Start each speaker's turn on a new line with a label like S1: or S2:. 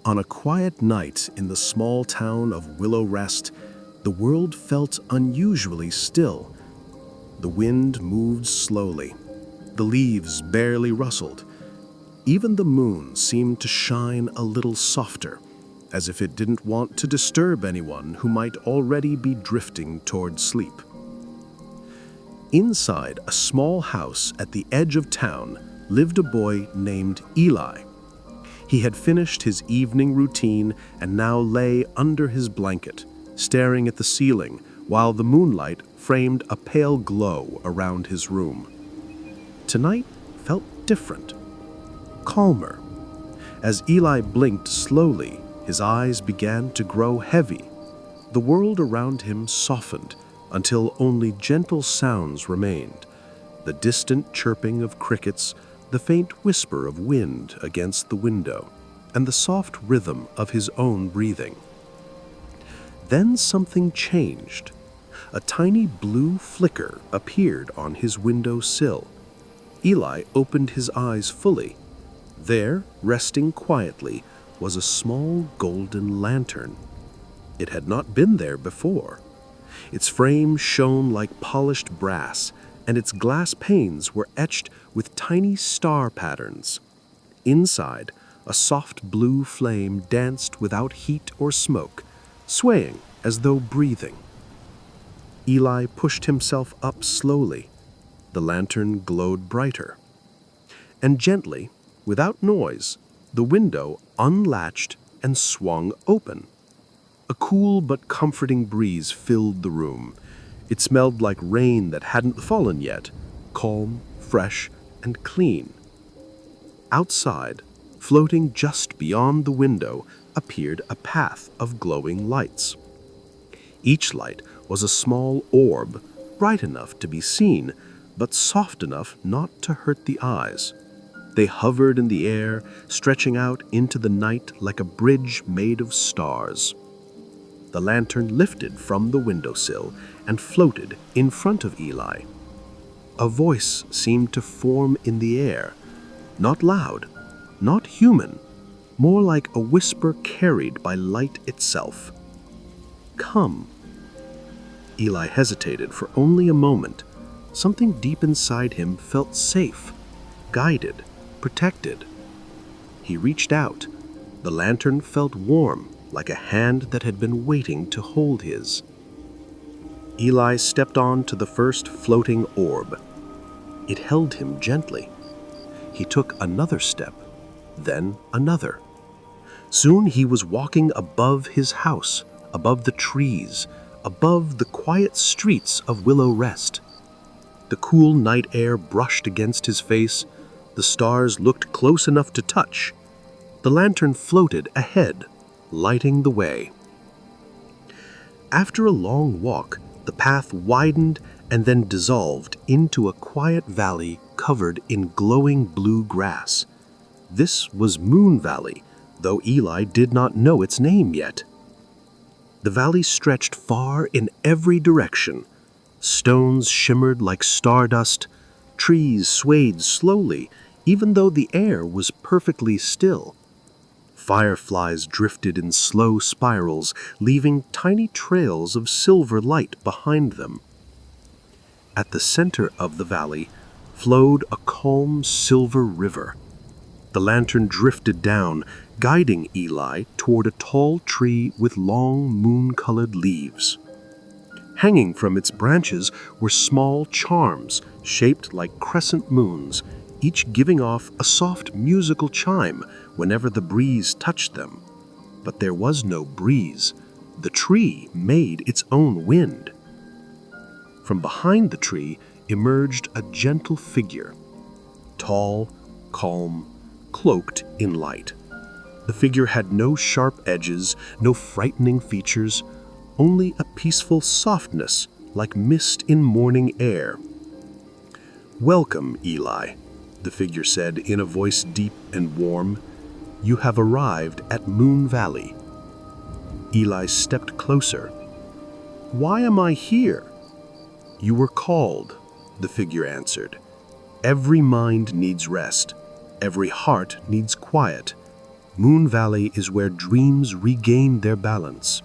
S1: On a quiet night in the small town of Willow Rest, the world felt unusually still. The wind moved slowly. The leaves barely rustled. Even the moon seemed to shine a little softer, as if it didn't want to disturb anyone who might already be drifting toward sleep. Inside a small house at the edge of town lived a boy named Eli. He had finished his evening routine and now lay under his blanket, staring at the ceiling while the moonlight framed a pale glow around his room. Tonight felt different, calmer. As Eli blinked slowly, his eyes began to grow heavy. The world around him softened until only gentle sounds remained: the distant chirping of crickets, the faint whisper of wind against the window, and the soft rhythm of his own breathing. Then something changed. A tiny blue flicker appeared on his window sill. Eli opened his eyes fully. There, resting quietly, was a small golden lantern. It had not been there before. Its frame shone like polished brass, and its glass panes were etched with tiny star patterns. Inside, a soft blue flame danced without heat or smoke, swaying as though breathing. Eli pushed himself up slowly. The lantern glowed brighter. And gently, without noise, the window unlatched and swung open. A cool but comforting breeze filled the room. It smelled like rain that hadn't fallen yet, calm, fresh, and clean. Outside, floating just beyond the window, appeared a path of glowing lights. Each light was a small orb, bright enough to be seen, but soft enough not to hurt the eyes. They hovered in the air, stretching out into the night like a bridge made of stars. The lantern lifted from the windowsill and floated in front of Eli. A voice seemed to form in the air, not loud, not human, more like a whisper carried by light itself. "Come." Eli hesitated for only a moment. Something deep inside him felt safe, guided, protected. He reached out. The lantern felt warm, like a hand that had been waiting to hold his. Eli stepped on to the first floating orb. It held him gently. He took another step, then another. Soon he was walking above his house, above the trees, above the quiet streets of Willow Rest. The cool night air brushed against his face. The stars looked close enough to touch. The lantern floated ahead, lighting the way. After a long walk, the path widened and then dissolved into a quiet valley covered in glowing blue grass. This was Moon Valley, though Eli did not know its name yet. The valley stretched far in every direction. Stones shimmered like stardust. Trees swayed slowly, even though the air was perfectly still. Fireflies drifted in slow spirals, leaving tiny trails of silver light behind them. At the center of the valley flowed a calm silver river. The lantern drifted down, guiding Eli toward a tall tree with long moon-colored leaves. Hanging from its branches were small charms shaped like crescent moons, each giving off a soft musical chime whenever the breeze touched them. But there was no breeze. The tree made its own wind. From behind the tree emerged a gentle figure, tall, calm, cloaked in light. The figure had no sharp edges, no frightening features, only a peaceful softness like mist in morning air. "Welcome, Eli," the figure said in a voice deep and warm. "You have arrived at Moon Valley." Eli stepped closer. "Why am I here?" "You were called," the figure answered. "Every mind needs rest. Every heart needs quiet. Moon Valley is where dreams regain their balance.